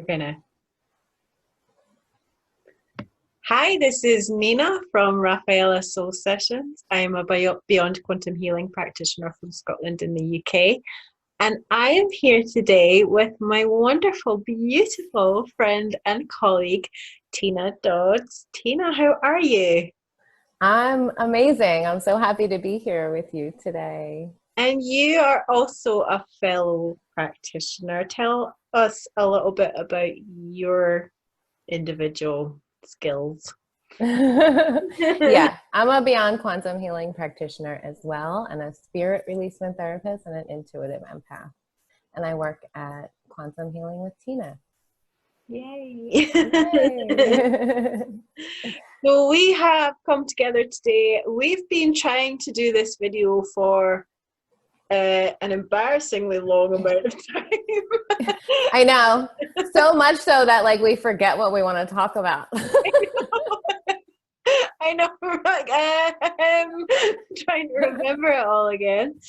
Okay, now. Hi, this is Nina from Rafaela Soul Sessions. I'm a Beyond Quantum Healing practitioner from Scotland in the UK. And I am here today with my wonderful, beautiful friend and colleague, Tina Dodds. Tina, how are you? I'm amazing. I'm so happy to be here with you today. And you are also a fellow practitioner. Tell us a little bit about your individual skills. Yeah, I'm a beyond quantum healing practitioner as well, and a spirit releasement therapist and an intuitive empath. And I work at Quantum Healing with Tina. Yay. Yay. So we have come together today. We've been trying to do this video for an embarrassingly long amount of time. I know. So much so that like we forget what we want to talk about. I know, like, trying to remember it all again.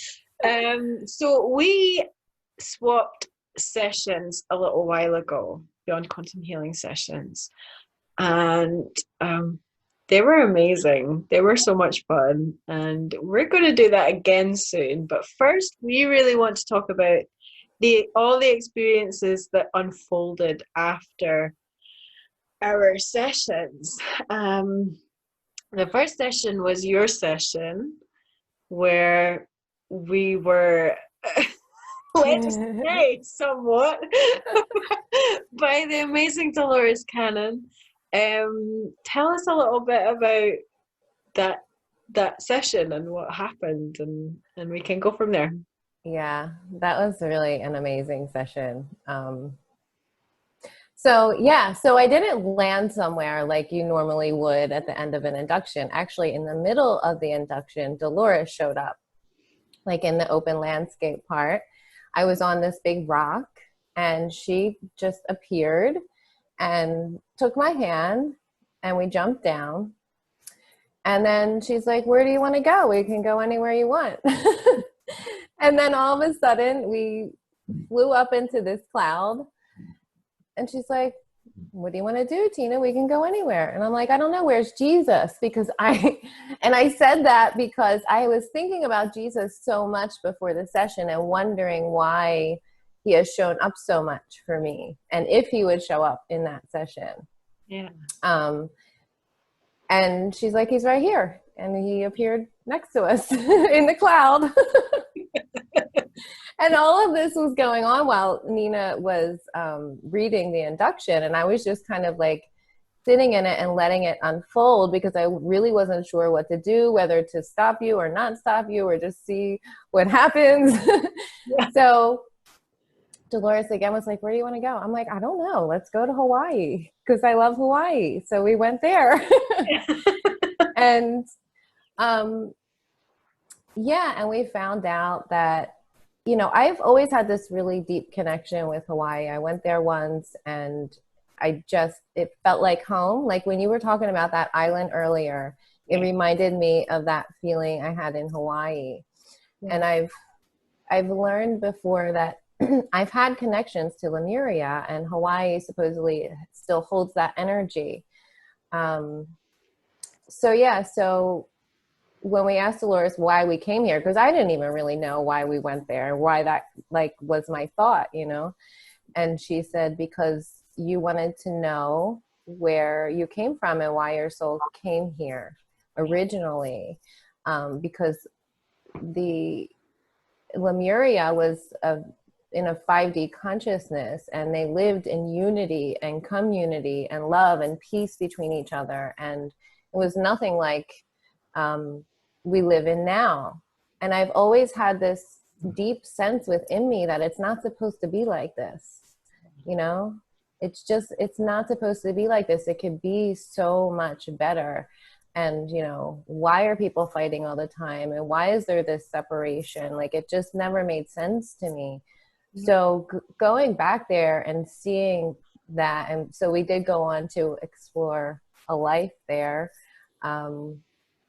So we swapped sessions a little while ago, Beyond Quantum Healing sessions, and they were amazing. They were so much fun, and we're going to do that again soon. But first, we really want to talk about all the experiences that unfolded after our sessions. The first session was your session, where we were led astray somewhat by the amazing Dolores Cannon. Tell us a little bit about that session and what happened, and we can go from there. Yeah, that was really an amazing session. So I didn't land somewhere like you normally would at the end of an induction. Actually, in the middle of the induction, Dolores showed up, like in the open landscape part. I was on this big rock and she just appeared and took my hand and we jumped down. And then she's like, "Where do you want to go? We can go anywhere you want." And then all of a sudden we flew up into this cloud. And she's like, "What do you want to do, Tina? We can go anywhere." And I'm like, "I don't know. Where's Jesus?" And I said that because I was thinking about Jesus so much before the session and wondering why he has shown up so much for me and if he would show up in that session. Yeah. And she's like, "He's right here." And he appeared next to us in the cloud. And all of this was going on while Nina was reading the induction. And I was just kind of like sitting in it and letting it unfold because I really wasn't sure what to do, whether to stop you or not stop you or just see what happens. Yeah. So Dolores again was like, "Where do you want to go?" I'm like, "I don't know. Let's go to Hawaii because I love Hawaii." So we went there. And and we found out that, I've always had this really deep connection with Hawaii. I went there once and it felt like home. Like when you were talking about that island earlier, it reminded me of that feeling I had in Hawaii. Yeah. And I've learned before that I've had connections to Lemuria, and Hawaii supposedly still holds that energy. So when we asked Dolores why we came here, because I didn't even really know why we went there, why that was my thought, and she said, because you wanted to know where you came from and why your soul came here originally, because the Lemuria was in a 5D consciousness, and they lived in unity and community and love and peace between each other, and it was nothing like we live in now. And I've always had this deep sense within me that it's not supposed to be like this. It's not supposed to be like this. It could be so much better. And, why are people fighting all the time? And why is there this separation? Like, it just never made sense to me. So going back there and seeing that, and so we did go on to explore a life there,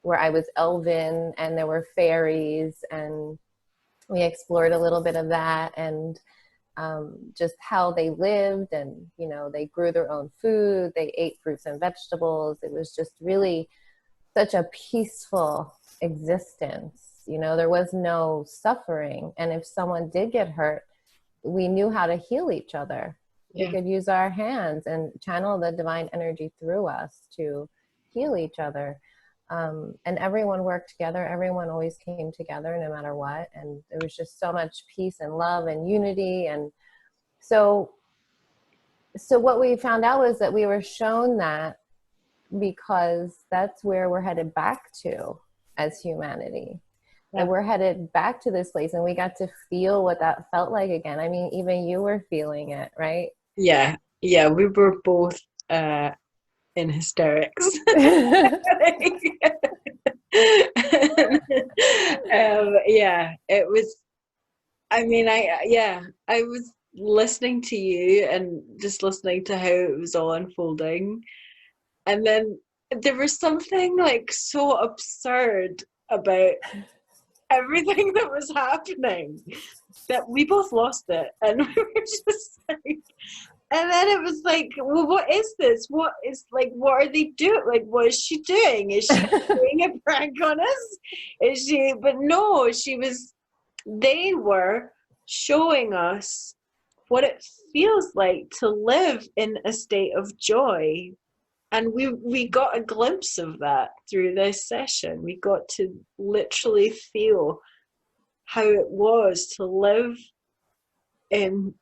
where I was elven and there were fairies, and we explored a little bit of that. And just how they lived, and they grew their own food, they ate fruits and vegetables. It was just really such a peaceful existence. There was no suffering, and if someone did get hurt, we knew how to heal each other. We could use our hands and channel the divine energy through us to heal each other. And everyone worked together. Everyone always came together no matter what. And there was just so much peace and love and unity. And so what we found out was that we were shown that because that's where we're headed back to as humanity. That we're headed back to this place, and we got to feel what that felt like again. I mean, even you were feeling it, right? Yeah, we were both in hysterics. Yeah, it was. I mean, I was listening to you and just listening to how it was all unfolding, and then there was something like so absurd about everything that was happening that we both lost it, and we were just like, and then it was like, well, what is this? What are they doing? Like, what is she doing? Is she doing a prank on us? But no, they were showing us what it feels like to live in a state of joy. And we got a glimpse of that through this session. We got to literally feel how it was to live in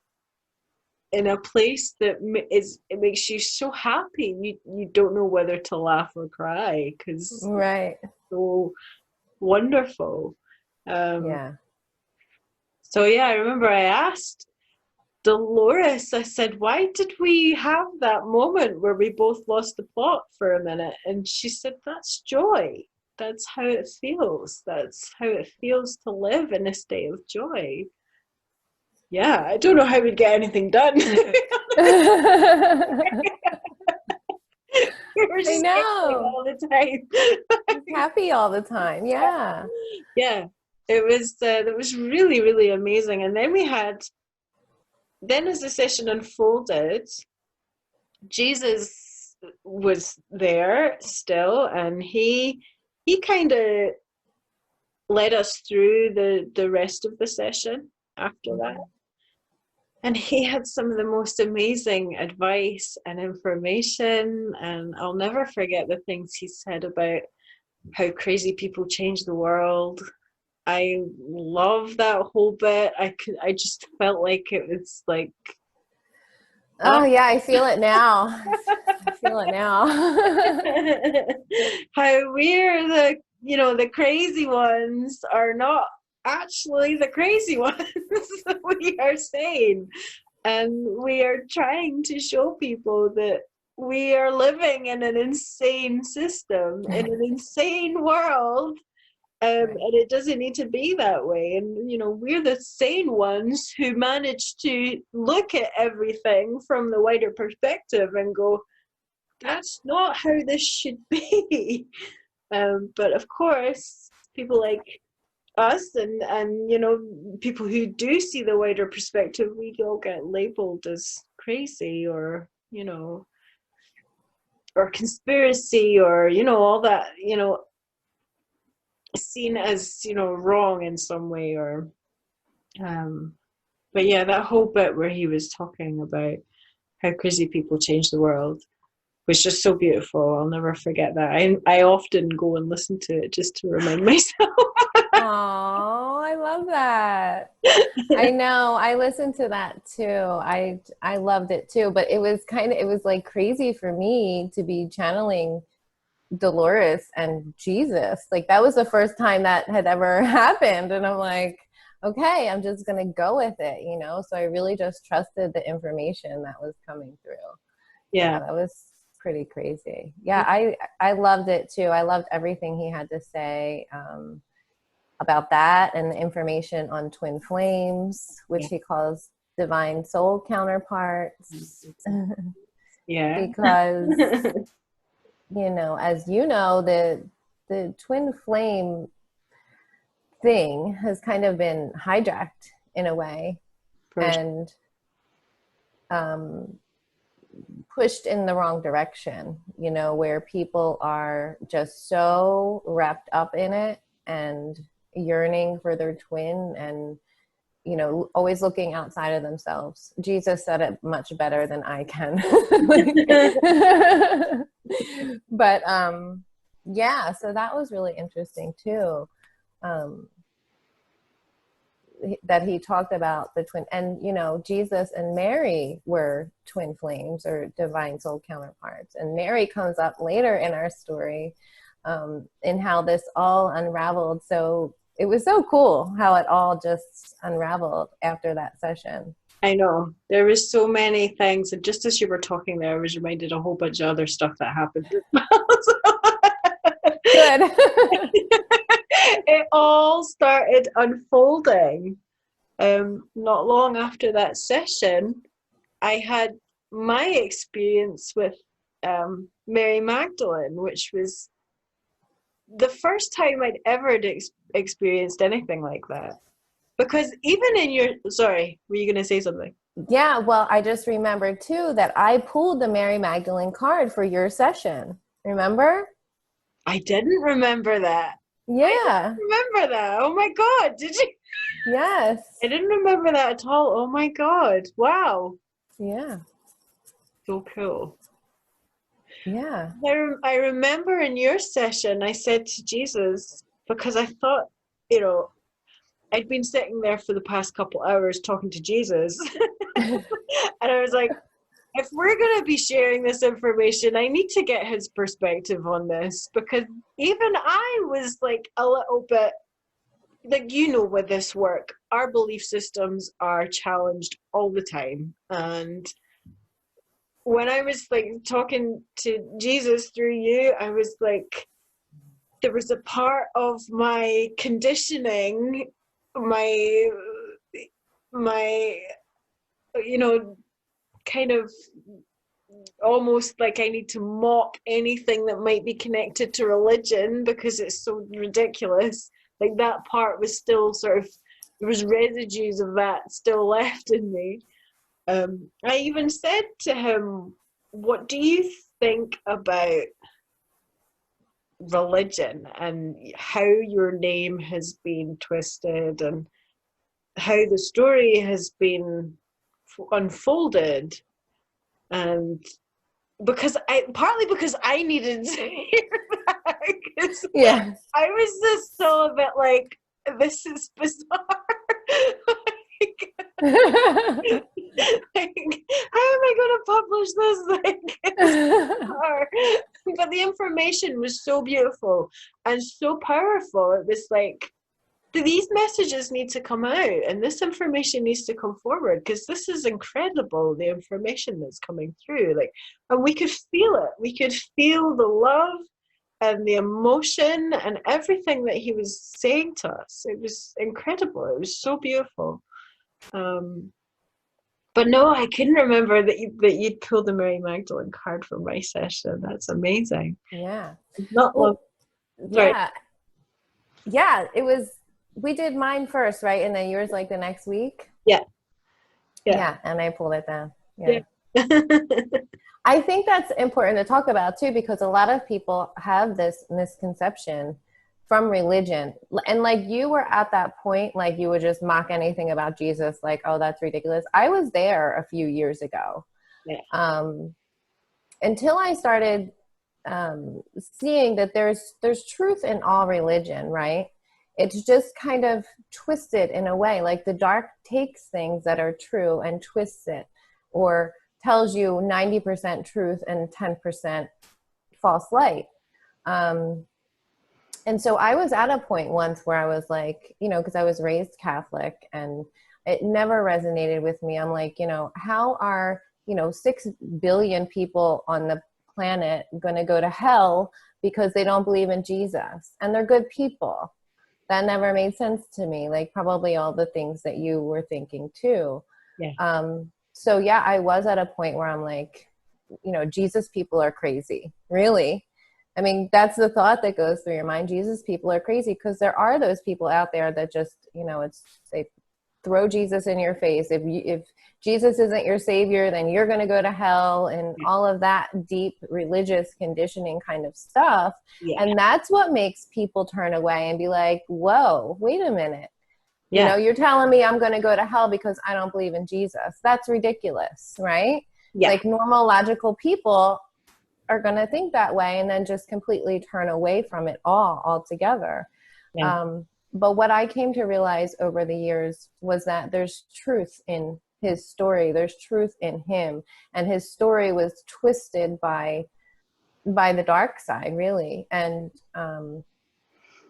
a place that it makes you so happy. You don't know whether to laugh or cry because right, it's so wonderful. Yeah. So I remember I asked Dolores, I said, why did we have that moment where we both lost the plot for a minute? And she said, that's joy. That's how it feels. That's how it feels to live in a state of joy. Yeah, I don't know how we'd get anything done. I know. All the time. Happy all the time. Yeah. Yeah. It was really, really amazing. And then as the session unfolded, Jesus was there still, and he kind of led us through the rest of the session after that. And he had some of the most amazing advice and information, and I'll never forget the things he said about how crazy people change the world. I love that whole bit. I just felt like it was like, oh yeah, I feel it now. I feel it now. how we're the crazy ones are not actually the crazy ones. We are sane, and we are trying to show people that we are living in an insane system, in an insane world. And it doesn't need to be that way. And, we're the sane ones who manage to look at everything from the wider perspective and go, that's not how this should be. But of course, people like us and people who do see the wider perspective, we all get labeled as crazy or, or conspiracy or, all that, seen as wrong in some way or but yeah, that whole bit where he was talking about how crazy people change the world was just so beautiful. I'll never forget that. I often go and listen to it just to remind myself. Oh, I love that. I know. I listened to that too. I loved it too, but it was like crazy for me to be channeling Dolores and Jesus. Like that was the first time that had ever happened, and I'm like, okay, I'm just gonna go with it, so I really just trusted the information that was coming through. Yeah, that was pretty crazy. I loved it too. I loved everything he had to say about that, and the information on twin flames, which he calls divine soul counterparts. Yeah. Because as you know, the twin flame thing has kind of been hijacked in a way. And pushed in the wrong direction, you know, where people are just so wrapped up in it and yearning for their twin and, you know, always looking outside of themselves. Jesus said it much better than I can. But yeah, so that was really interesting too. That he talked about the twin, and you know, Jesus and Mary were twin flames or divine soul counterparts, and Mary comes up later in our story, in how this all unraveled. So it was so cool how it all just unraveled after that session. I know there was so many things, and just as you were talking there, I was reminded a whole bunch of other stuff that happened as well. Good. It all started unfolding. Not long after that session, I had my experience with Mary Magdalene, which was the first time I'd ever experienced anything like that. Because even in your, sorry, were you going to say something? Yeah, well, I just remembered too that I pulled the Mary Magdalene card for your session. Remember? I didn't remember that. Yeah. I didn't remember that. Oh my God, did you? Yes. I didn't remember that at all. Oh my God. Wow. Yeah. So cool. Yeah. I remember in your session, I said to Jesus, because I thought, you know, I'd been sitting there for the past couple hours talking to Jesus. And I was like, if we're going to be sharing this information, I need to get his perspective on this, because even I was like a little bit, like, you know, with this work, our belief systems are challenged all the time. And when I was like talking to Jesus through you, I was like, there was a part of my conditioning, my you know, kind of almost like I need to mock anything that might be connected to religion because it's so ridiculous. Like that part was still sort of, there was residues of that still left in me. I even said to him, what do you think about religion and how your name has been twisted and how the story has been unfolded? And partly because I needed to hear that, because Yeah. I was just still a bit like, this is bizarre. Like, how am I going to publish this? Like, it's bizarre. But the information was so beautiful and so powerful. It was like, these messages need to come out and this information needs to come forward, because this is incredible, the information that's coming through. Like, and we could feel it. We could feel the love and the emotion and everything that he was saying to us. It was incredible. It was so beautiful. But no, I couldn't remember that you'd pulled the Mary Magdalene card for my session. That's amazing. Yeah. Not love. Yeah. Yeah. It was, we did mine first, right? And then yours like the next week. Yeah. Yeah. And I pulled it down. Yeah. I think that's important to talk about too, because a lot of people have this misconception from religion. And like you were at that point, like you would just mock anything about Jesus, like, oh, that's ridiculous. I was there a few years ago. Yeah. Until I started seeing that there's truth in all religion, right? It's just kind of twisted in a way, like the dark takes things that are true and twists it, or tells you 90% truth and 10% false light. And so I was at a point once where I was like, you know, because I was raised Catholic and it never resonated with me. I'm like, you know, how are, 6 billion people on the planet going to go to hell because they don't believe in Jesus? And they're good people. That never made sense to me. Like probably all the things that you were thinking too. Yeah. So yeah, I was at a point where I'm like, Jesus people are crazy. Really? I mean, that's the thought that goes through your mind. Jesus people are crazy, because there are those people out there that just, they throw Jesus in your face. If Jesus isn't your savior, then you're going to go to hell, and all of that deep religious conditioning kind of stuff. Yeah. And that's what makes people turn away and be like, whoa, wait a minute. Yeah. You know, you're telling me I'm going to go to hell because I don't believe in Jesus. That's ridiculous, right? Yeah. Like normal, logical people are going to think that way and then just completely turn away from it all altogether. Yeah. But what I came to realize over the years was that there's truth in his story. There's truth in him. And his story was twisted by the dark side, really. And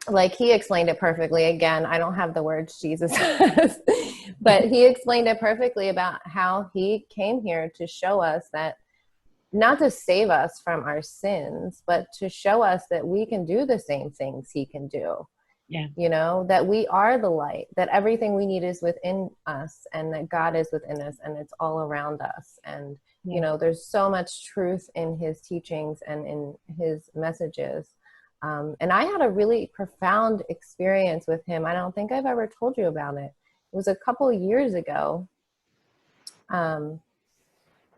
like he explained it perfectly. Again, I don't have the words Jesus has, but he explained it perfectly about how he came here to show us that, not to save us from our sins, but to show us that we can do the same things he can do. Yeah. You know, that we are the light, that everything we need is within us, and that God is within us, and it's all around us. And, you know, there's so much truth in his teachings and in his messages. And I had a really profound experience with him. I don't think I've ever told you about it. It was a couple of years ago. I'm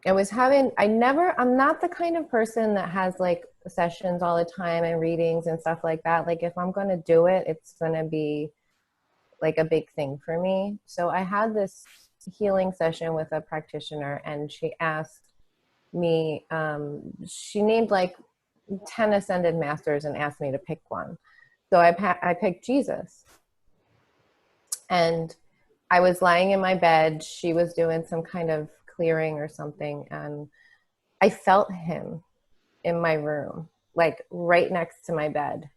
not the kind of person that has like sessions all the time and readings and stuff like that. Like if I'm going to do it, it's going to be like a big thing for me. So I had this healing session with a practitioner, and she asked me, she named like 10 ascended masters and asked me to pick one. So I picked Jesus. And I was lying in my bed. She was doing some kind of clearing or something, and I felt him in my room, like right next to my bed.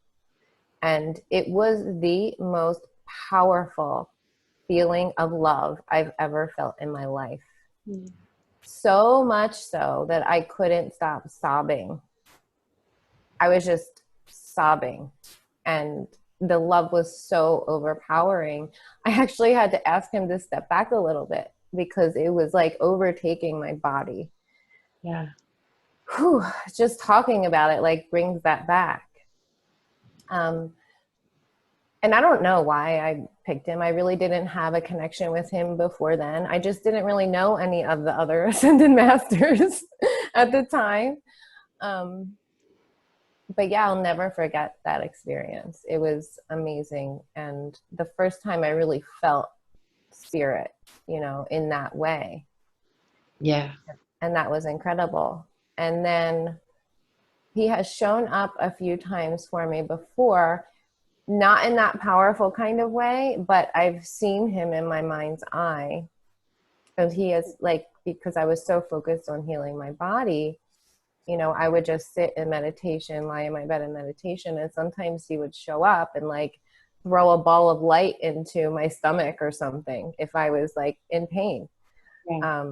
And it was the most powerful feeling of love I've ever felt in my life. Mm. So much so that I couldn't stop sobbing. I was just sobbing, and the love was so overpowering. I actually had to ask him to step back a little bit because it was like overtaking my body. Yeah. Whew, just talking about it like brings that back. And I don't know why I picked him. I really didn't have a connection with him before then. I just didn't really know any of the other ascended masters at the time. But yeah, I'll never forget that experience. It was amazing. And the first time I really felt spirit, you know, in that way. Yeah. And that was incredible. And then he has shown up a few times for me before, not in that powerful kind of way, but I've seen him in my mind's eye. And he is like, because I was so focused on healing my body, you know, I would just sit in meditation, lie in my bed in meditation. And sometimes he would show up and like throw a ball of light into my stomach or something if I was like in pain. Yeah.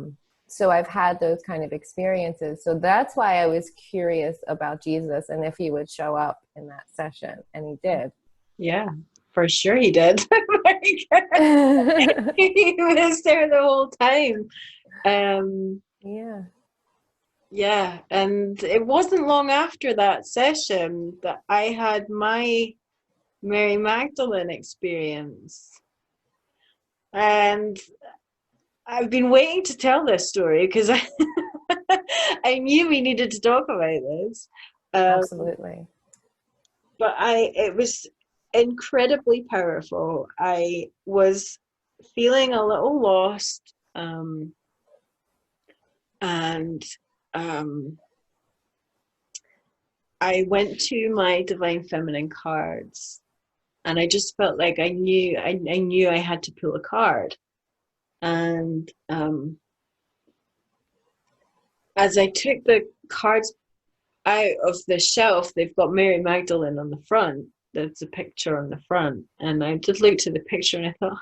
So I've had those kind of experiences. So that's why I was curious about Jesus and if he would show up in that session. And he did. Yeah, for sure he did. He was there the whole time. Yeah. Yeah, and it wasn't long after that session that I had my Mary Magdalene experience. And I've been waiting to tell this story because I knew we needed to talk about this. Absolutely. But it was incredibly powerful. I was feeling a little lost, and I went to my Divine Feminine cards, and I just felt like I knew I had to pull a card. And as I took the cards out of the shelf, they've got Mary Magdalene on the front. There's a picture on the front. And I just looked at the picture and I thought,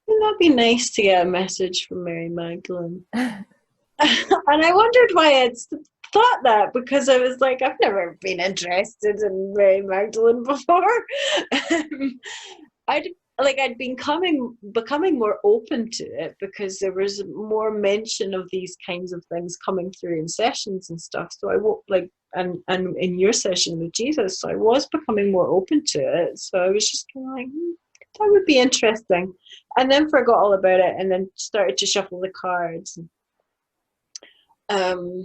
wouldn't that be nice to get a message from Mary Magdalene? And I wondered why I'd thought that, because I was like, I've never been interested in Mary Magdalene before. I'd been becoming more open to it because there was more mention of these kinds of things coming through in sessions and stuff. So and in your session with Jesus, so I was becoming more open to it. So I was just kind of like, that would be interesting. And then forgot all about it and then started to shuffle the cards. Um,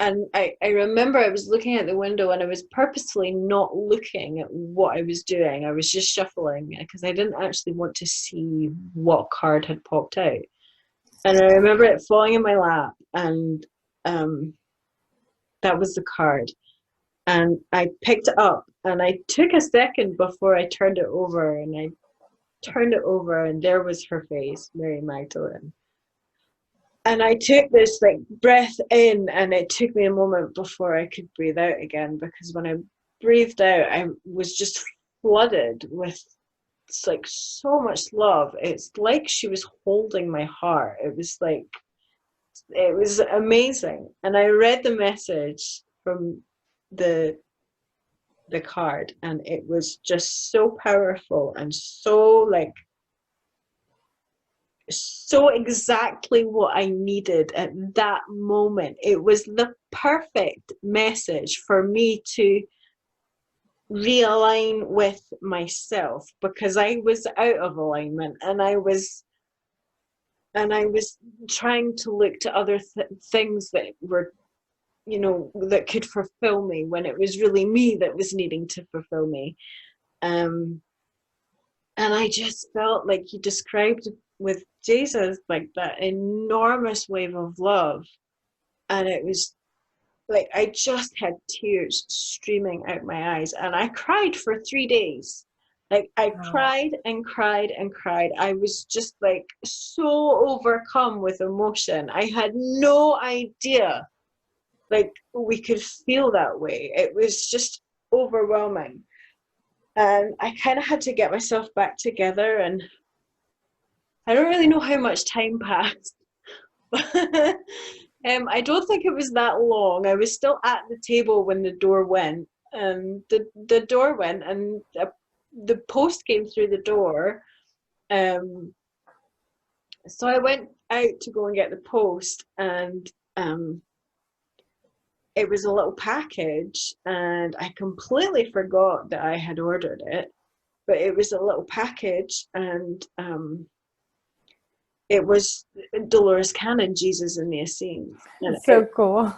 and I remember I was looking out the window and I was purposefully not looking at what I was doing. I was just shuffling because I didn't actually want to see what card had popped out. And I remember it falling in my lap, and that was the card. And I picked it up and I took a second before I turned it over, and I turned it over and there was her face, Mary Magdalene. And I took this like breath in, and it took me a moment before I could breathe out again, because when I breathed out, I was just flooded with like so much love. It's like she was holding my heart. It was amazing. And I read the message from the card, and it was just so powerful and so exactly what I needed at that moment. It was the perfect message for me to realign with myself, because I was out of alignment, and I was trying to look to other things that were, that could fulfill me, when it was really me that was needing to fulfill me. And I just felt like you described with Jesus, like that enormous wave of love. And it was like I just had tears streaming out my eyes, and I cried for 3 days. Like I cried and cried and cried. I was just like so overcome with emotion. I had no idea like we could feel that way. It was just overwhelming. And I kind of had to get myself back together, and I don't really know how much time passed. I don't think it was that long. I was still at the table when the door went. The door went, and the post came through the door. So I went out to go and get the post, and it was a little package, and I completely forgot that I had ordered it. But it was a little package, and it was Dolores Cannon, Jesus in the Essenes. So cool.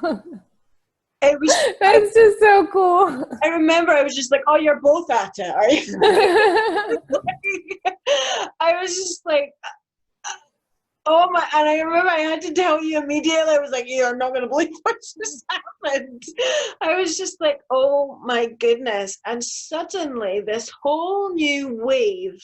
It was That's just so cool. I remember I was just like, oh, you're both at it, are you? I was just like, oh my, and I remember I had to tell you immediately. I was like, you're not going to believe what just happened. I was just like, oh my goodness. And suddenly this whole new wave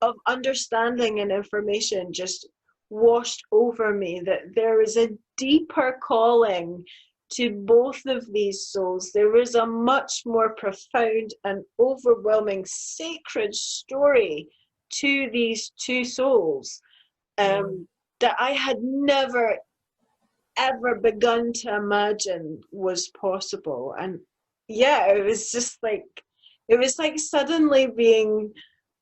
of understanding and information just washed over me, that there is a deeper calling to both of these souls. There is a much more profound and overwhelming sacred story to these two souls. That I had never ever begun to imagine was possible. And yeah, it was like suddenly being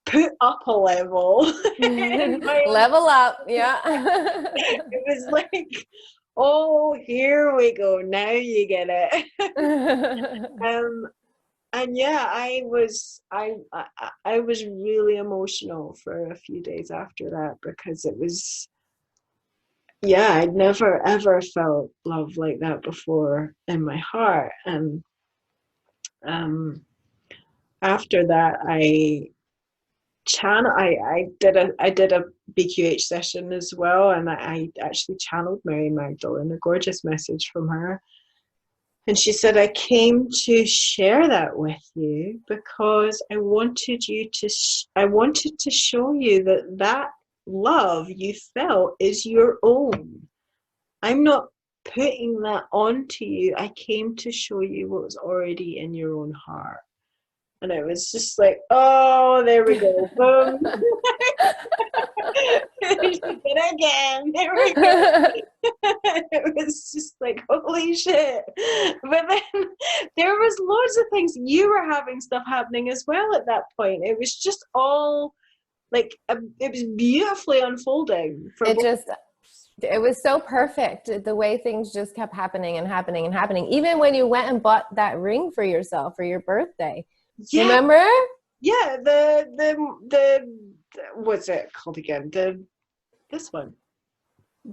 put up a level. Level up. Yeah. It was like, oh, here we go, now you get it. And yeah, I was really emotional for a few days after that, because it was, yeah, I'd never ever felt love like that before in my heart. And after that, I did a BQH session as well, and I actually channeled Mary Magdalene, a gorgeous message from her. And she said, I came to share that with you because I wanted to show you that love you felt is your own. I'm not putting that onto you. I came to show you what was already in your own heart. And it was just like, oh, there we go. Boom. She did it again. There we go. It was just like, holy shit. But then there was loads of things. You were having stuff happening as well at that point. It was just all like, it was beautifully unfolding. It was so perfect, the way things just kept happening and happening and happening. Even when you went and bought that ring for yourself for your birthday. Yeah. Remember? Yeah, the what's it called again? This one.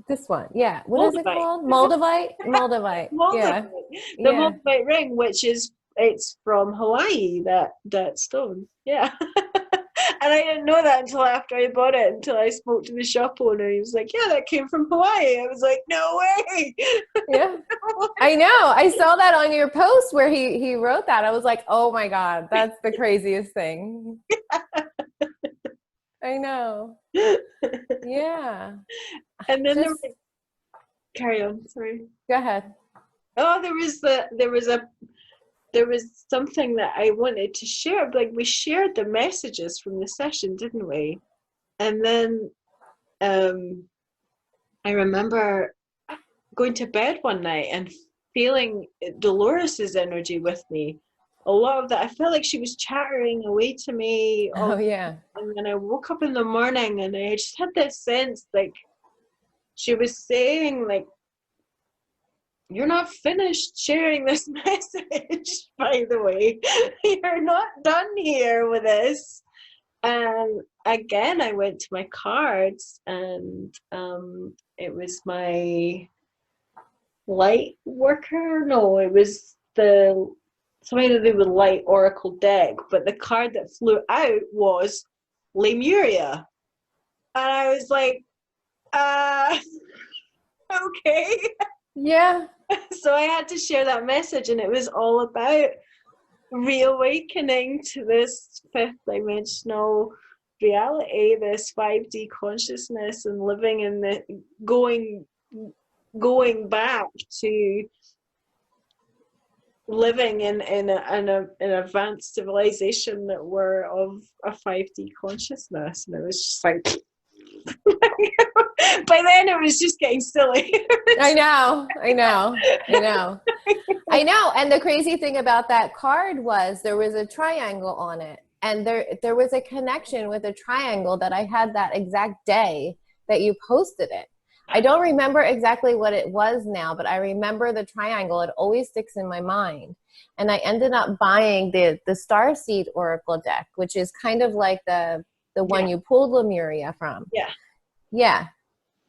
This one, yeah. What is it Moldavite. called? Moldavite? Moldavite. Yeah. Moldavite. The Yeah. Moldavite ring, which is it's from Hawaii, that stone. Yeah. And I didn't know that until after I bought it, until I spoke to the shop owner. He was like, yeah, that came from Hawaii. I was like, no way. Yeah. I know. I saw that on your post where he wrote that. I was like, oh my God, that's the craziest thing. I know. Yeah. And then Just carry on, sorry. go ahead. Oh, there was something that I wanted to share. Like we shared the messages from the session, didn't we? And then I remember going to bed one night and feeling Dolores's energy with me. A lot of that, I felt like she was chattering away to me. Oh yeah. And then I woke up in the morning and I just had this sense like she was saying like, you're not finished sharing this message, by the way. You're not done here with this. And again, I went to my cards and it was my light worker. No, it was the something to do with light oracle deck, but the card that flew out was Lemuria. And I was like, uh, okay. Yeah. So I had to share that message, and it was all about reawakening to this fifth dimensional reality, this 5D consciousness, and living in the going back to living in an advanced civilization that were of a 5D consciousness. And it was just like by then it was just getting silly. I know. And the crazy thing about that card was there was a triangle on it. And there was a connection with a triangle that I had that exact day that you posted it. I don't remember exactly what it was now, but I remember the triangle. It always sticks in my mind. And I ended up buying the Starseed Oracle deck, which is kind of like the one you pulled Lemuria from. Yeah. Yeah.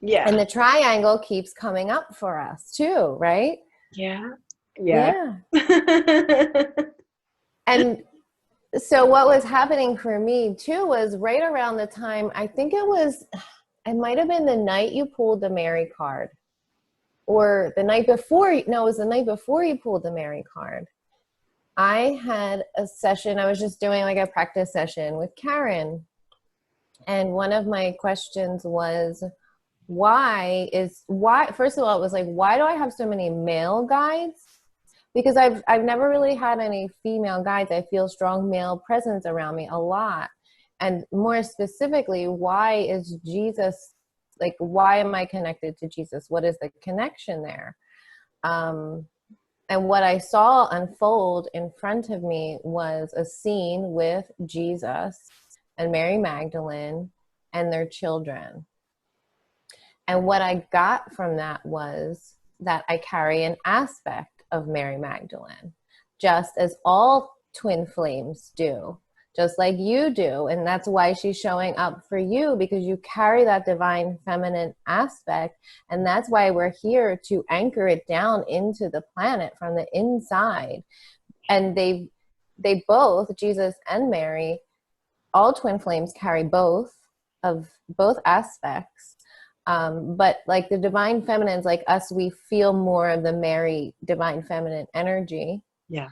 Yeah. And the triangle keeps coming up for us too, right? Yeah. Yeah. And so what was happening for me too was right around the time, I think it might have been the night you pulled the Mary card or the night before. No, it was the night before you pulled the Mary card. I had a session. I was just doing like a practice session with Karen. And one of my questions was, first of all, it was like, why do I have so many male guides? Because I've never really had any female guides. I feel strong male presence around me a lot. And more specifically, why is Jesus, like, why am I connected to Jesus? What is the connection there? And what I saw unfold in front of me was a scene with Jesus and Mary Magdalene and their children. And what I got from that was that I carry an aspect of Mary Magdalene, just as all twin flames do, just like you do. And that's why she's showing up for you, because you carry that divine feminine aspect. And that's why we're here to anchor it down into the planet from the inside. And they both, Jesus and Mary, all twin flames carry both aspects. But like the divine feminines, like us, we feel more of the Mary divine feminine energy. Yeah.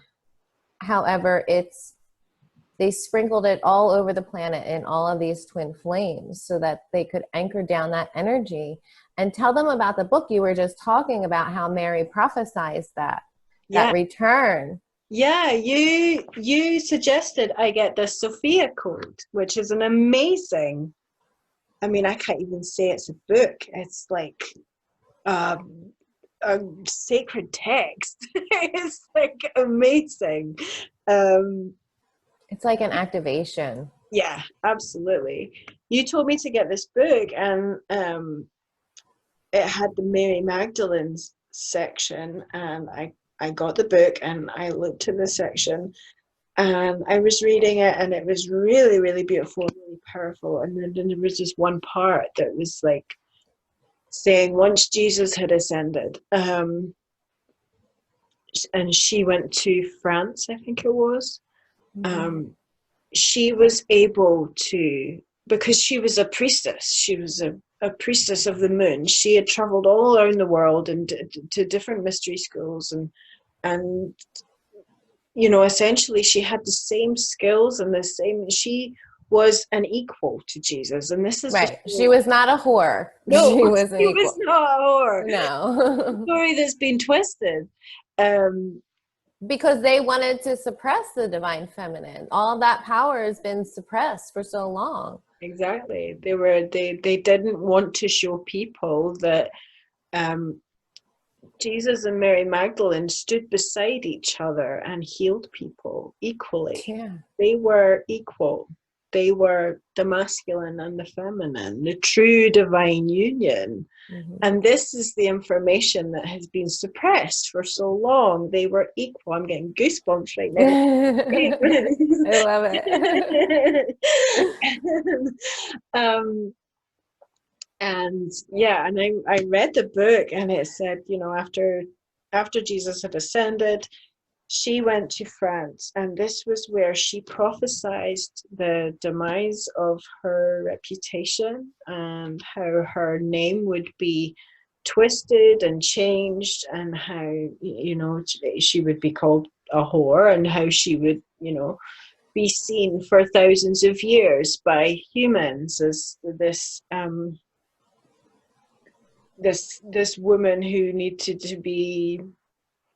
However, they sprinkled it all over the planet in all of these twin flames so that they could anchor down that energy and tell them about the book you were just talking about, how Mary prophesies that return. Yeah, you suggested I get the Sophia Code, which is an amazing, I mean, I can't even say it's a book. It's like a sacred text. It's like amazing. It's like an activation. Yeah, absolutely. You told me to get this book, and it had the Mary Magdalene's section, and I got the book and I looked in the section, And I was reading it, and it was really, really beautiful, really powerful. And then there was this one part that was like saying once Jesus had ascended, and she went to France, I think it was. She was able to, because she was a priestess, she was a priestess of the moon. She had traveled all around the world and to different mystery schools, and you know, essentially she had the same skills and the same, she was an equal to Jesus. And this is Right. She was not a whore. no, She was an she was equal. not a whore. No. Story that's been twisted. Because they wanted to suppress the divine feminine. All that power has been suppressed for so long. Exactly. They didn't want to show people that Jesus and Mary Magdalene stood beside each other and healed people equally. Yeah. They were equal. They were the masculine and the feminine, the true divine union. Mm-hmm. And this is the information that has been suppressed for so long. They were equal. I'm getting goosebumps right now. I love it. And yeah, and I read the book, and it said, you know, after Jesus had ascended, she went to France, and this was where she prophesied the demise of her reputation and how her name would be twisted and changed, and how, you know, she would be called a whore, and how she would, you know, be seen for thousands of years by humans as this woman who needed to be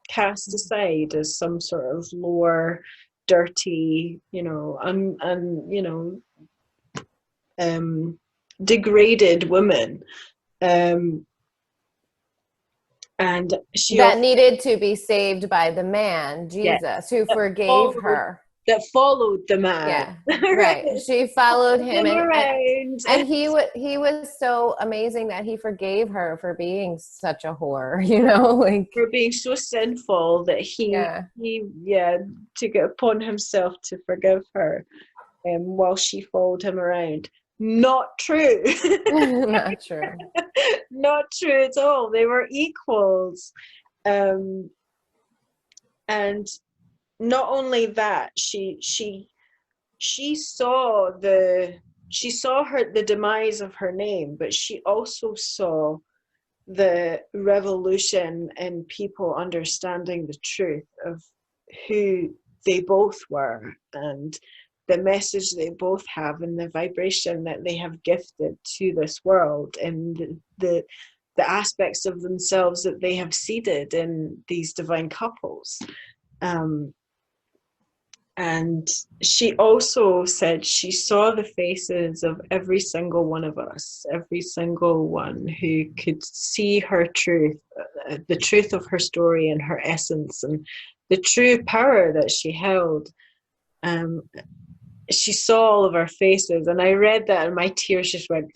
cast aside as some sort of lower, dirty, you know, you know, degraded woman, and she that also, needed to be saved by the man, yeah, Jesus, who that forgave followed, her. that followed the man. Yeah, right. She followed him, around. And he was so amazing that he forgave her for being such a whore, you know, like for being so sinful that he took it upon himself to forgive her, while she followed him around. Not true. Not true. Not true at all. They were equals. And not only that, she saw the demise of her name, but she also saw the revolution in people understanding the truth of who they both were, and the message they both have, and the vibration that they have gifted to this world, and the aspects of themselves that they have seeded in these divine couples. And she also said she saw the faces of every single one of us, every single one who could see her truth, the truth of her story and her essence, and the true power that she held. She saw all of our faces, and I read that, and my tears just went.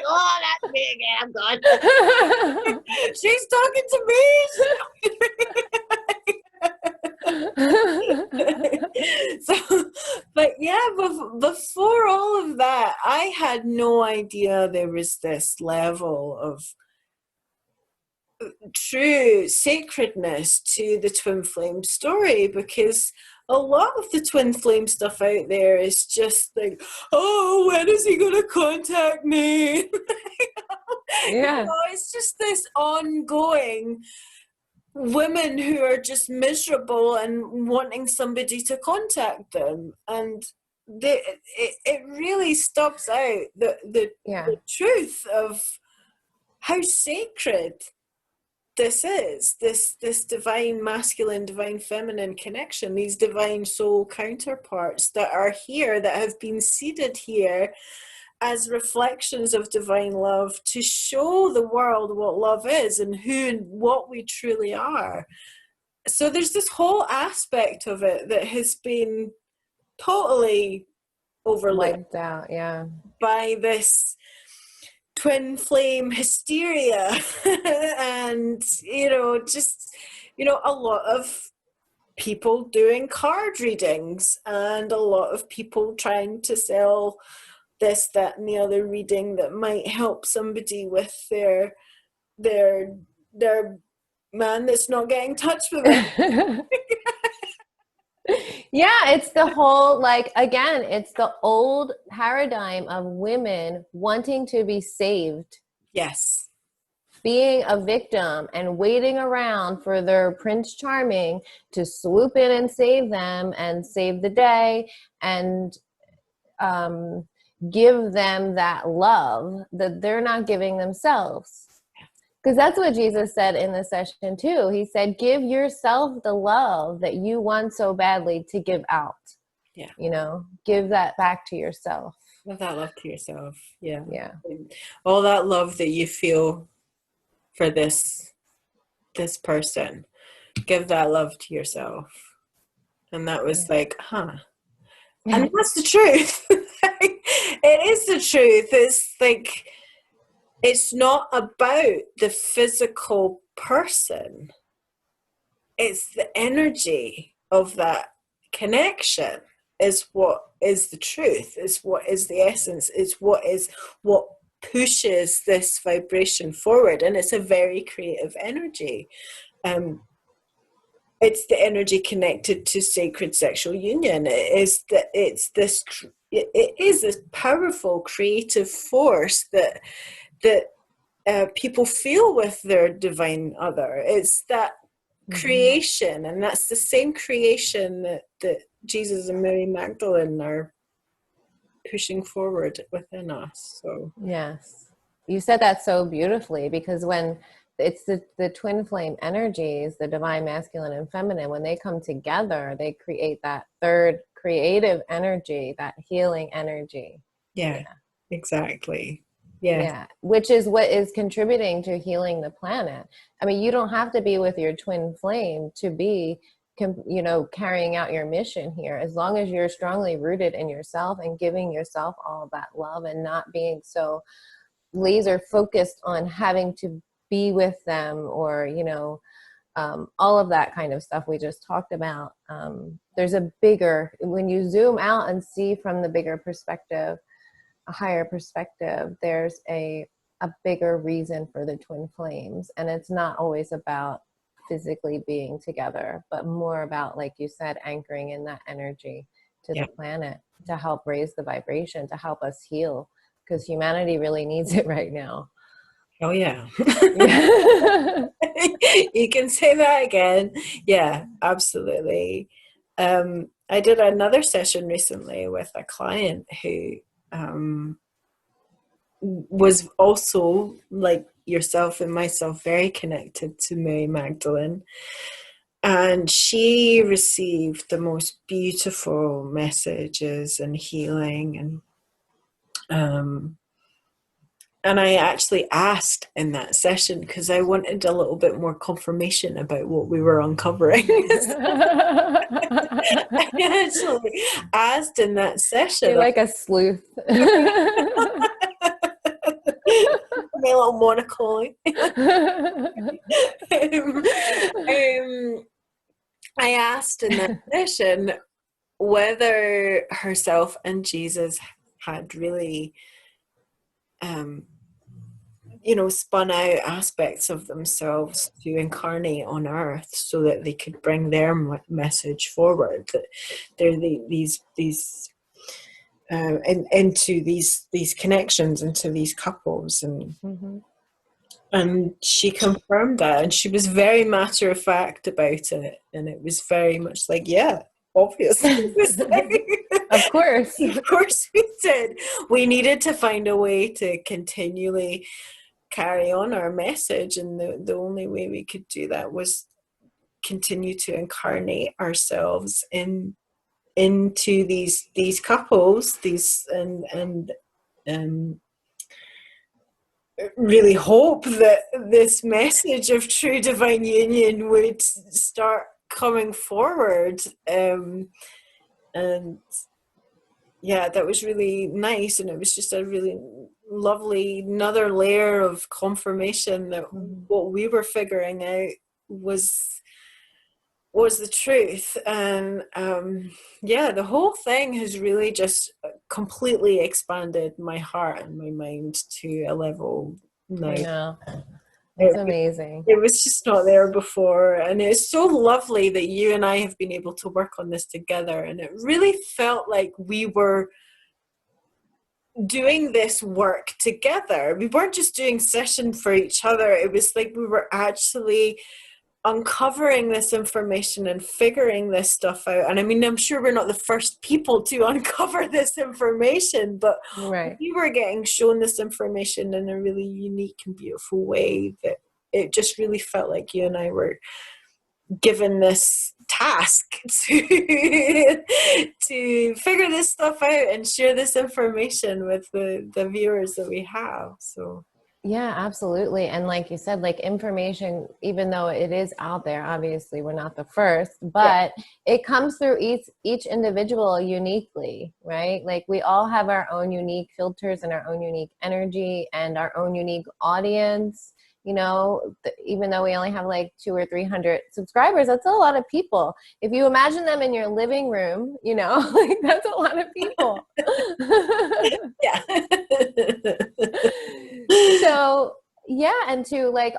Oh, that's me again, God. She's talking to me. So, but yeah, before all of that, I had no idea there was this level of true sacredness to the twin flame story, because a lot of the twin flame stuff out there is just like, oh, when is he gonna contact me? Yeah. You know, it's just this ongoing women who are just miserable and wanting somebody to contact them, and it really stops out the truth of how sacred this is, this divine masculine, divine feminine connection, these divine soul counterparts that are here, that have been seeded here as reflections of divine love to show the world what love is and who and what we truly are. So there's this whole aspect of it that has been totally overlooked, wiped out, by this twin flame hysteria and, you know, just, you know, a lot of people doing card readings, and a lot of people trying to sell this, that, and the other reading that might help somebody with their man that's not getting touch with them. Yeah, it's the whole, like, again, it's the old paradigm of women wanting to be saved. Yes. Being a victim and waiting around for their Prince Charming to swoop in and save them and save the day and give them that love that they're not giving themselves. Because that's what Jesus said in the session too. He said, give yourself the love that you want so badly to give out. Yeah. You know, give that back to yourself. Give that love to yourself. Yeah. Yeah. All that love that you feel for this person, give that love to yourself. And that was like, huh. And that's the truth. It is the truth. It's like, it's not about the physical person. It's the energy of that connection is what is the truth, is what is the essence, is what pushes this vibration forward. And it's a very creative energy. It's the energy connected to sacred sexual union. It is this powerful creative force that people feel with their divine other. It's that creation, and that's the same creation that Jesus and Mary Magdalene are pushing forward within us. So Yes. You said that so beautifully, because when it's the twin flame energies, the divine masculine and feminine, when they come together, they create that third creative energy, that healing energy. yeah. Exactly. Yeah, which is what is contributing to healing the planet. I mean, you don't have to be with your twin flame to be, you know, carrying out your mission here. As long as you're strongly rooted in yourself and giving yourself all that love and not being so laser focused on having to be with them, or, you know, all of that kind of stuff we just talked about. There's a bigger, when you zoom out and see from the bigger perspective, a higher perspective, there's a bigger reason for the twin flames. And it's not always about physically being together, but more about, like you said, anchoring in that energy to the planet to help raise the vibration, to help us heal, because humanity really needs it right now. Oh yeah. You can say that again. Yeah, absolutely. I did another session recently with a client who was also, like yourself and myself, very connected to Mary Magdalene. And she received the most beautiful messages and healing. And I actually asked in that session, because I wanted a little bit more confirmation about what we were uncovering. I actually asked in that session. You're like a sleuth. My little monocle. I asked in that session whether herself and Jesus had really spun out aspects of themselves to incarnate on earth so that they could bring their message forward, that they're into these connections, into these couples. And she confirmed that, and she was very matter of fact about it, and it was very much like, yeah, obviously. Of course. Of course we did. We needed to find a way to continually carry on our message, and the only way we could do that was continue to incarnate ourselves into these couples, and really hope that this message of true divine union would start coming forward. And yeah, that was really nice, and it was just a really lovely another layer of confirmation that what we were figuring out was was the truth. And yeah, the whole thing has really just completely expanded my heart and my mind to a level now. I know. It's amazing. It was just not there before. And it's so lovely that you and I have been able to work on this together. And it really felt like we were doing this work together. We weren't just doing session for each other. It was like we were actually uncovering this information and figuring this stuff out. And I mean, I'm sure we're not the first people to uncover this information, but Right. we were getting shown this information in a really unique and beautiful way that it just really felt like you and I were given this task to to figure this stuff out and share this information with the viewers that we have. So Yeah, absolutely. And like you said, like information, even though it is out there, obviously we're not the first, but it comes through each individual uniquely, right? Like we all have our own unique filters and our own unique energy and our own unique audience. You know, even though we only have like 200 or 300 subscribers, that's a lot of people. If you imagine them in your living room, you know, like that's a lot of people. yeah. So yeah, and to like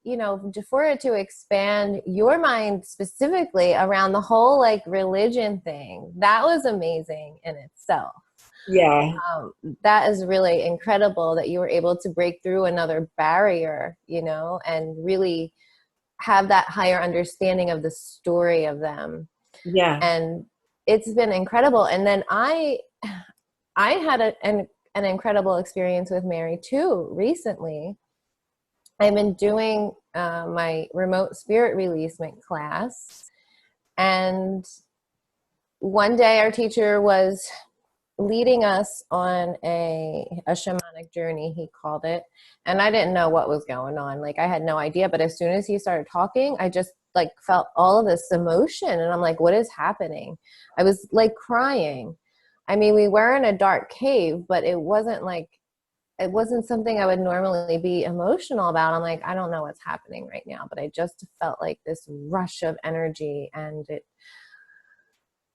you know, for it to expand your mind specifically around the whole like religion thing, that was amazing in itself. Yeah. That is really incredible that you were able to break through another barrier, you know, and really have that higher understanding of the story of them. Yeah. And it's been incredible. And then I had an incredible experience with Mary too recently. I've been doing my remote spirit releasement class, and one day our teacher was leading us on a shamanic journey, he called it, and I didn't know what was going on. Like I had no idea, but as soon as he started talking, I just like felt all of this emotion, and I'm like, what is happening? I was like crying. I mean, we were in a dark cave, but it wasn't something I would normally be emotional about. I'm like, I don't know what's happening right now, but I just felt like this rush of energy, and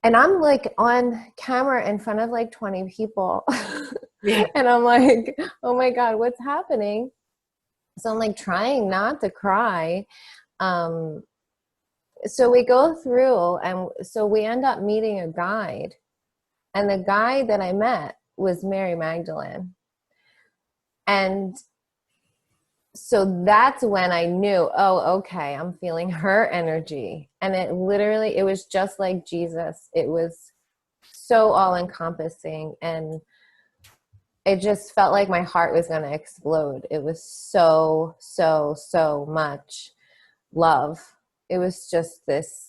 I'm like on camera in front of like 20 people. Yeah. And I'm like, oh my God, what's happening? So I'm like trying not to cry. So we go through, and so we end up meeting a guide. And the guide that I met was Mary Magdalene. And so that's when I knew, oh, okay, I'm feeling her energy. And it was just like Jesus. It was so all encompassing. And it just felt like my heart was going to explode. It was so, so, so much love. It was just this,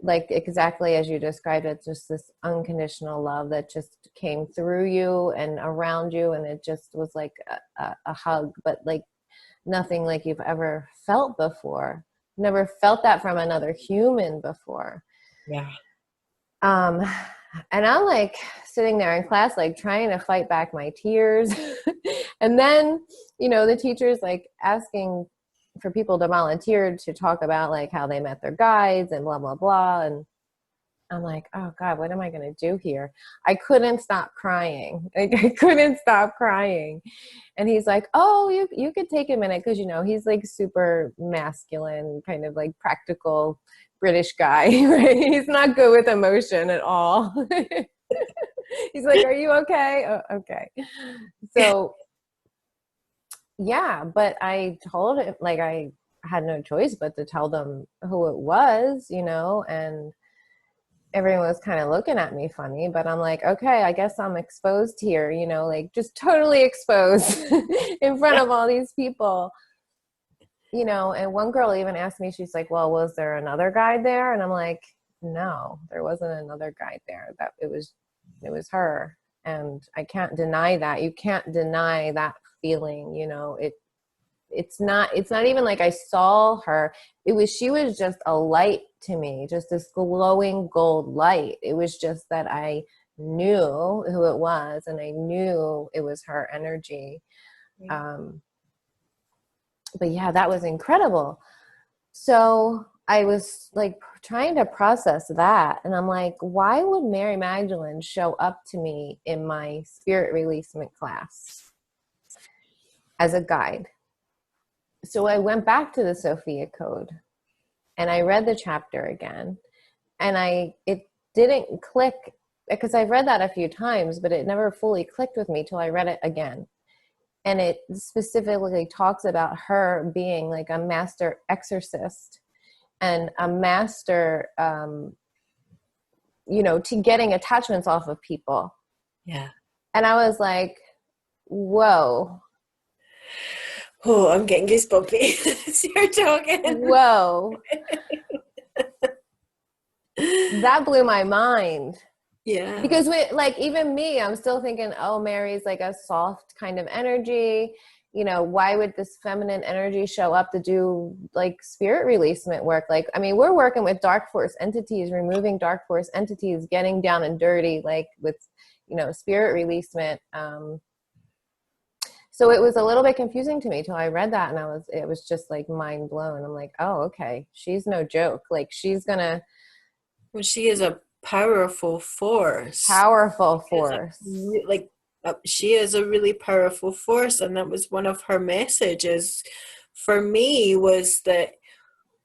like exactly as you described it, just this unconditional love that just came through you and around you. And it just was like a hug, but like nothing like you've ever felt before. Never felt that from another human before. Yeah. And I'm like sitting there in class, like trying to fight back my tears. And then, you know, the teacher's like asking for people to volunteer to talk about like how they met their guides and blah, blah, blah. And I'm like, oh God, what am I going to do here? I couldn't stop crying. Like I couldn't stop crying. And he's like, oh, you could take a minute. Cause you know, he's like super masculine, kind of like practical British guy, right? He's not good with emotion at all. He's like, are you okay? Oh, okay. So yeah, but I told him, like, I had no choice but to tell them who it was, you know, and everyone was kind of looking at me funny, but I'm like, okay, I guess I'm exposed here, you know, like just totally exposed in front of all these people, you know. And one girl even asked me, she's like, well, was there another guy there? And I'm like, no, there wasn't another guy there. That it was her. And I can't deny that. You can't deny that feeling, you know. It's not even like I saw her. She was just a light to me, just this glowing gold light. It was just that I knew who it was, and I knew it was her energy. But yeah, that was incredible. So I was like trying to process that. And I'm like, why would Mary Magdalene show up to me in my spirit releasement class as a guide? So I went back to the Sophia Code and I read the chapter again. And it didn't click, because I've read that a few times, but it never fully clicked with me till I read it again. And it specifically talks about her being like a master exorcist and a master, to getting attachments off of people. Yeah. And I was like, whoa. Oh, I'm getting goosebumpy as you're talking. Whoa. That blew my mind. Yeah. Because even me, I'm still thinking, oh, Mary's like a soft kind of energy. Why would this feminine energy show up to do like spirit releasement work? Like, I mean, we're working with dark force entities, removing dark force entities, getting down and dirty, like with, spirit releasement. So it was a little bit confusing to me till I read that, and it was just like mind blown. I'm like, oh, okay, she's no joke. Like she's gonna. Well, she is a powerful force. She is a really powerful force, and that was one of her messages for me, was that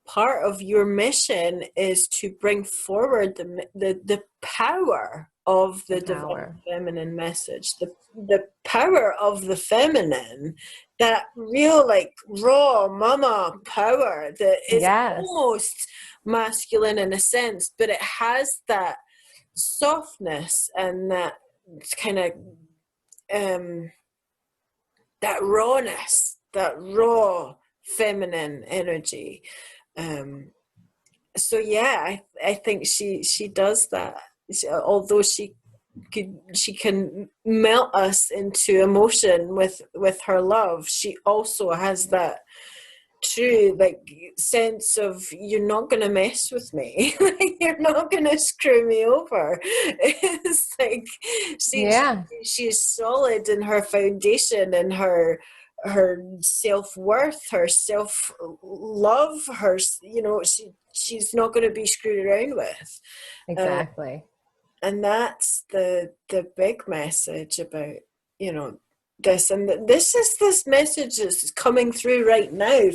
part of your mission is to bring forward the power of the divine feminine message, the power of the feminine, that real like raw mama power that is almost masculine in a sense, but it has that softness and that kind of that rawness, that raw feminine energy. So yeah, I think she does that. Although she can melt us into emotion with her love, she also has that true like sense of, you're not gonna mess with me. You're not gonna screw me over. It's like she's solid in her foundation and her self-worth, her self-love, her, she's not going to be screwed around with. Exactly. And that's the big message about, this. And this message is coming through right now.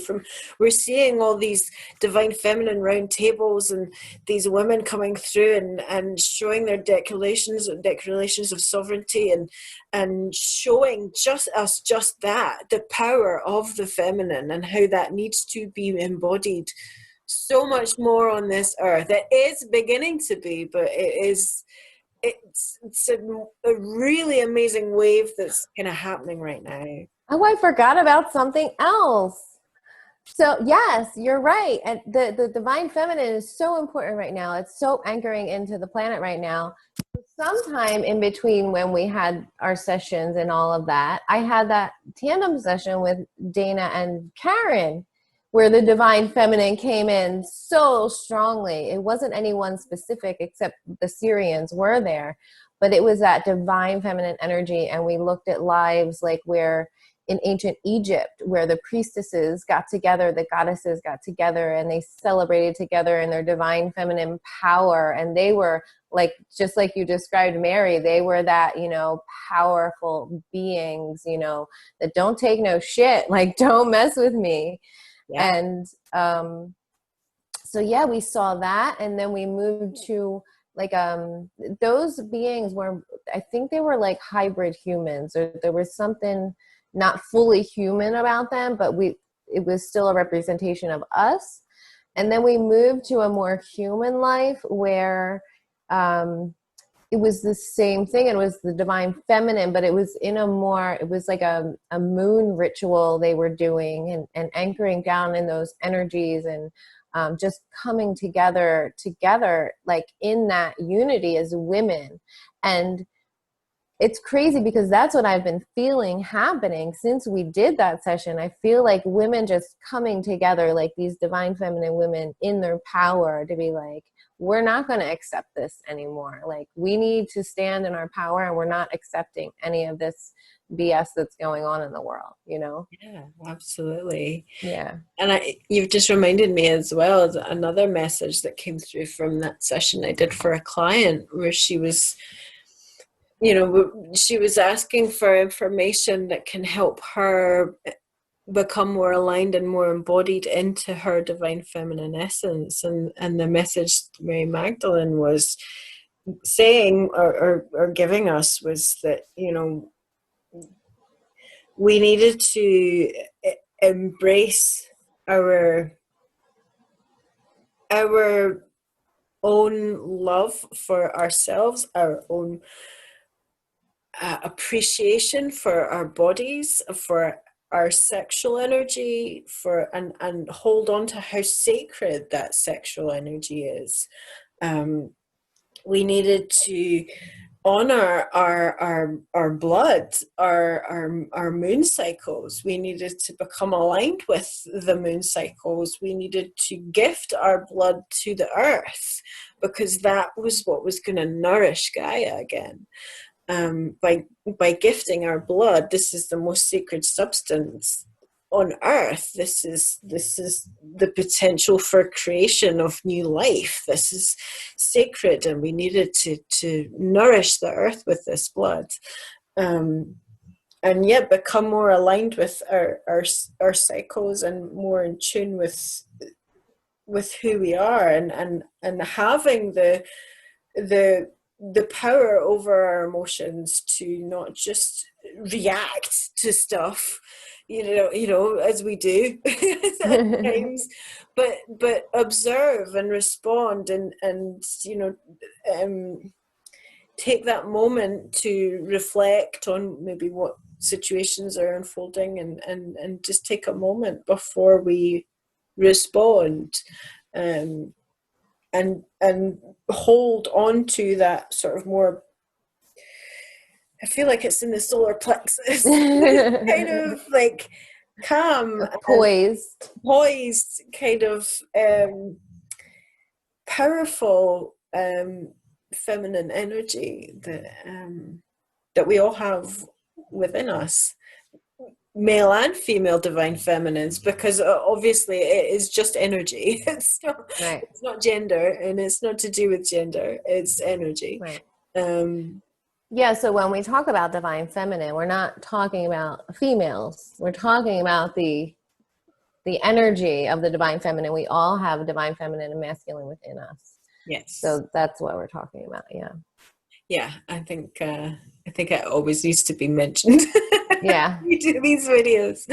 We're seeing all these divine feminine round tables and these women coming through and showing their declarations of sovereignty and showing just that, the power of the feminine and how that needs to be embodied so much more on this earth. It is beginning to be, but it's a really amazing wave that's kind of happening right now. Oh, I forgot about something else. So yes, you're right. And the divine feminine is so important right now. It's so anchoring into the planet right now. Sometime in between when we had our sessions and all of that, I had that tandem session with Dana and Karen, where the divine feminine came in so strongly. It wasn't anyone specific except the Syrians were there, but it was that divine feminine energy. And we looked at lives like where in ancient Egypt, where the priestesses got together, the goddesses got together, and they celebrated together in their divine feminine power. And they were like, just like you described Mary, they were that, powerful beings, that don't take no shit, like don't mess with me. Yeah. And so yeah, we saw that, and then we moved to like those beings were, I think they were like hybrid humans, or there was something not fully human about them, but it was still a representation of us. And then we moved to a more human life where it was the same thing. It was the divine feminine, but it was it was like a moon ritual they were doing and anchoring down in those energies and just coming together like in that unity as women. And it's crazy because that's what I've been feeling happening since we did that session. I feel like women just coming together, like these divine feminine women in their power, to be like, we're not going to accept this anymore. Like, we need to stand in our power, and we're not accepting any of this BS that's going on in the world, you know? Yeah, absolutely. Yeah. And you've just reminded me as well of another message that came through from that session I did for a client, where she was, she was asking for information that can help her become more aligned and more embodied into her divine feminine essence. And the message Mary Magdalene was saying, or giving us, was that, we needed to embrace our own love for ourselves, our own appreciation for our bodies, for our sexual energy, and hold on to how sacred that sexual energy is. We needed to honor our blood, our moon cycles. We needed to become aligned with the moon cycles. We needed to gift our blood to the earth, because that was what was going to nourish Gaia again. By gifting our blood, this is the most sacred substance on earth. This is the potential for creation of new life. This is sacred, and we needed to nourish the earth with this blood, and yet become more aligned with our cycles, and more in tune with who we are, and having the power over our emotions, to not just react to stuff, as we do at times, but observe and respond, and take that moment to reflect on maybe what situations are unfolding, and just take a moment before we respond, and hold on to that sort of more, I feel like it's in the solar plexus, kind of like calm, Poised kind of powerful feminine energy that we all have within us, male and female divine feminines, because obviously it is just energy. It's not gender, and it's not to do with gender. It's energy. Right. Yeah. So when we talk about divine feminine, we're not talking about females. We're talking about the energy of the divine feminine. We all have divine feminine and masculine within us. Yes. So that's what we're talking about. Yeah. Yeah. I think it always needs to be mentioned. Yeah. We do these videos.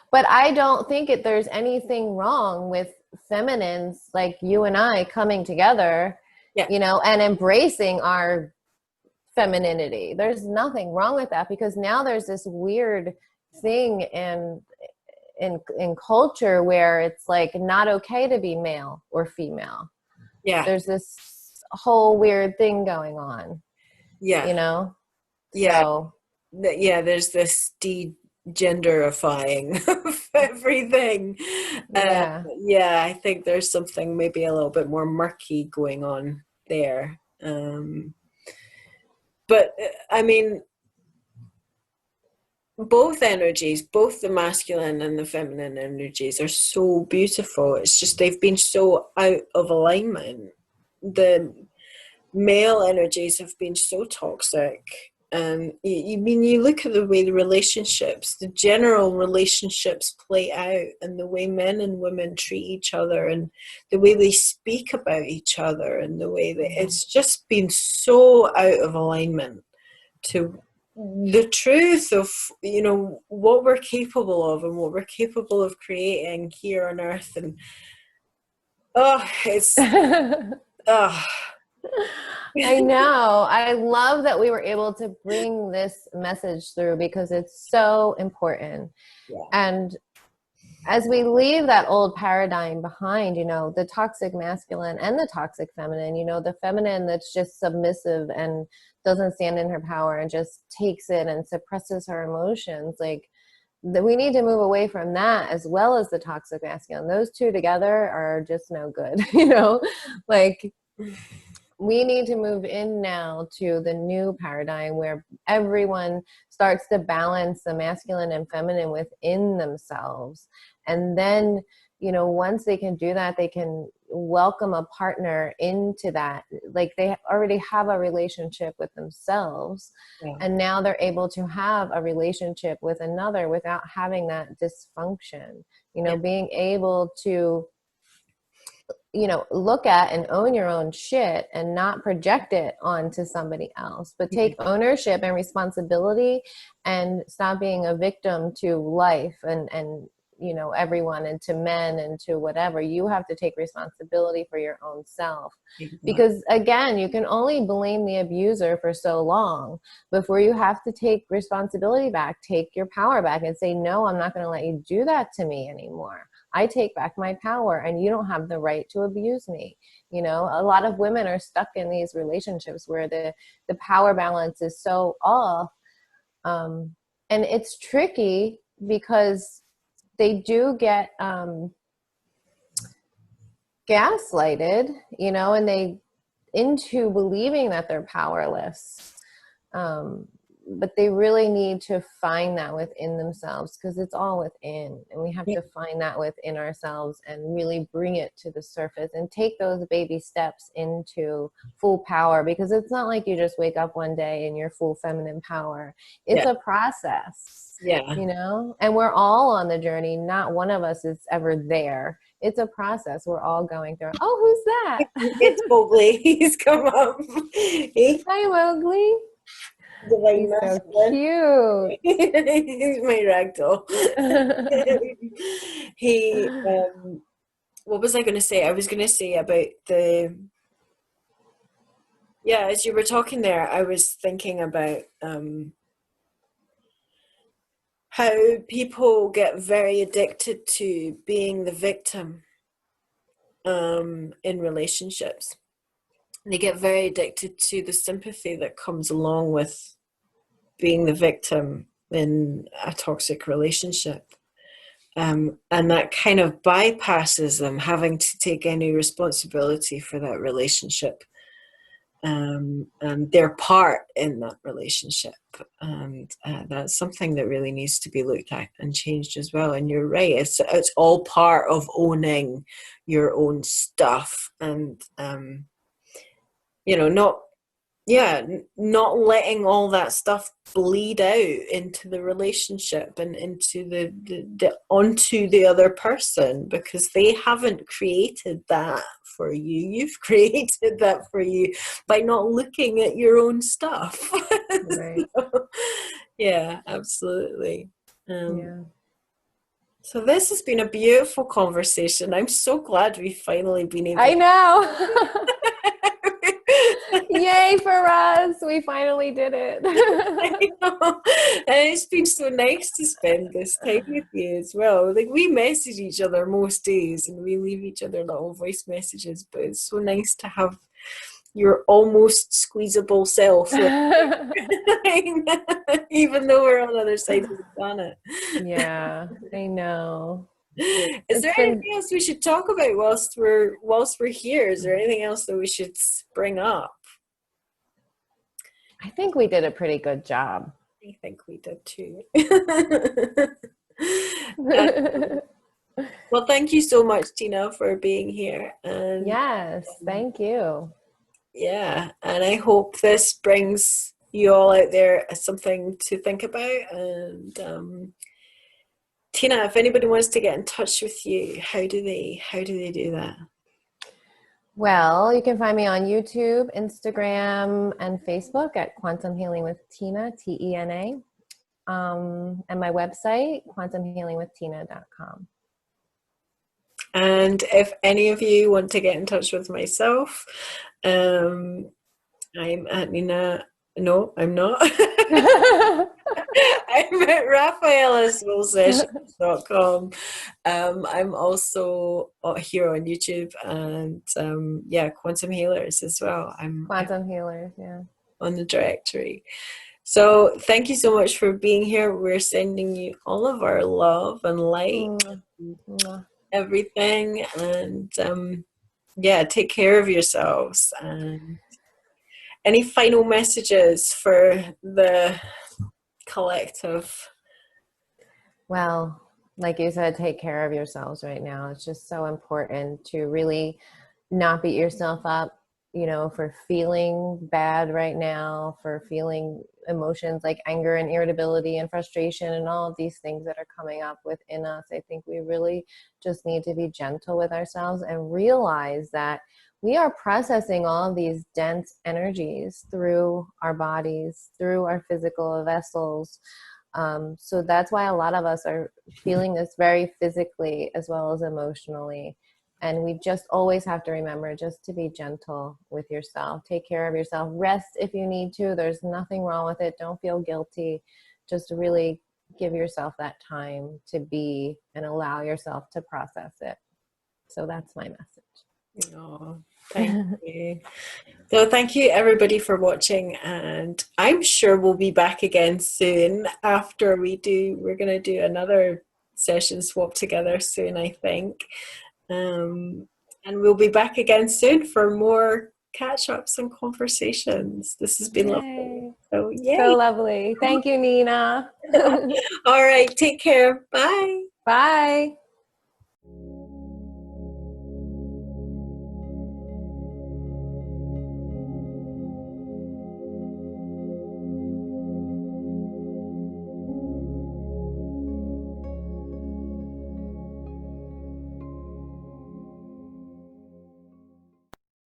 But I don't think there's anything wrong with feminines like you and I coming together, and embracing our femininity. There's nothing wrong with that, because now there's this weird thing in culture where it's like not okay to be male or female. Yeah. There's this whole weird thing going on. Yeah. Yeah. So, there's this de-genderifying of everything. I think there's something maybe a little bit more murky going on there. But I mean, both energies, both the masculine and the feminine energies, are so beautiful. It's just they've been so out of alignment. The male energies have been so toxic. And you look at the way the general relationships play out, and the way men and women treat each other, and the way they speak about each other, and the way that it's just been so out of alignment to the truth of, what we're capable of, and what we're capable of creating here on earth. And I know. I love that we were able to bring this message through, because it's so important. Yeah. And as we leave that old paradigm behind, the toxic masculine and the toxic feminine, the feminine that's just submissive and doesn't stand in her power and just takes it and suppresses her emotions, like, we need to move away from that as well as the toxic masculine. Those two together are just no good, you know, like we need to move in now to the new paradigm where everyone starts to balance the masculine and feminine within themselves. And then, you know, once they can do that, they can welcome a partner into that. Like they already have a relationship with themselves. Yeah. And now they're able to have a relationship with another without having that dysfunction, you know, being able to, you know, look at and own your own shit and not project it onto somebody else, but take ownership and responsibility and stop being a victim to life and you know, everyone, and to men and to whatever. You have to take responsibility for your own self. Exactly. Because again, you can only blame the abuser for so long before you have to take responsibility back, take your power back and say, no, I'm not going to let you do that to me anymore. I take back my power and you don't have the right to abuse me. You know, a lot of women are stuck in these relationships where the power balance is so off. And it's tricky because they do get gaslighted, you know, and they into believing that they're powerless. But they really need to find that within themselves because it's all within, and we have to find that within ourselves and really bring it to the surface and take those baby steps into full power, because it's not like you just wake up one day and you're full feminine power. It's a process, you know, and we're all on the journey. Not one of us is ever there. It's a process. We're all going through. Oh, who's that? It's Mowgli. He's come up. Hi, Mowgli. He's so cute. He's my ragdoll. He, what was I going to say? I was going to say about as you were talking there, I was thinking about how people get very addicted to being the victim in relationships. They get very addicted to the sympathy that comes along with being the victim in a toxic relationship. And that kind of bypasses them having to take any responsibility for that relationship and their part in that relationship. And that's something that really needs to be looked at and changed as well. And you're right, it's all part of owning your own stuff and, you know, not letting all that stuff bleed out into the relationship and into the onto the other person, because they haven't created that for you. You've created that for you by not looking at your own stuff. Right. So, yeah, absolutely. So this has been a beautiful conversation. I'm so glad we've finally been able. I know. Yay for us. We finally did it. I know. And it's been so nice to spend this time with you as well. Like, we message each other most days and we leave each other little voice messages, but it's so nice to have your almost squeezable self even though we're on other sides of the planet. Yeah, I know. Is there anything else we should talk about whilst we're here? Is there anything else that we should bring up? I think we did a pretty good job. I think we did too. Well, thank you so much, Tena, for being here. And yes, thank you. Yeah, and I hope this brings you all out there something to think about. And Tena, if anybody wants to get in touch with you, how do they do that? Well, you can find me on YouTube, Instagram, and Facebook at Quantum Healing with Tena, Tena. And my website, quantumhealingwithtena.com. And if any of you want to get in touch with myself, I'm at Nina. No, I'm not. I'm at raphaelassoulsessions.com. I'm also here on YouTube and Quantum Healers as well. I'm Quantum Healers, yeah. on the directory. So thank you so much for being here. We're sending you all of our love and light, Mwah. everything. And yeah, take care of yourselves. And any final messages for the collective? Well, like you said, take care of yourselves right now. It's just so important to really not beat yourself up, for feeling bad right now, for feeling emotions like anger and irritability and frustration and all of these things that are coming up within us. I think we really just need to be gentle with ourselves and realize that we are processing all of these dense energies through our bodies, through our physical vessels. So that's why a lot of us are feeling this very physically as well as emotionally. And we just always have to remember just to be gentle with yourself. Take care of yourself. Rest if you need to. There's nothing wrong with it. Don't feel guilty. Just really give yourself that time to be and allow yourself to process it. So that's my message. Oh, thank you. So thank you everybody for watching, and I'm sure we'll be back again soon after we're going to do another session swap together soon, I think. And we'll be back again soon for more catch-ups and conversations. This has been lovely. Yay. So So yay. lovely. Thank you, Nina. All right, take care. Bye. Bye.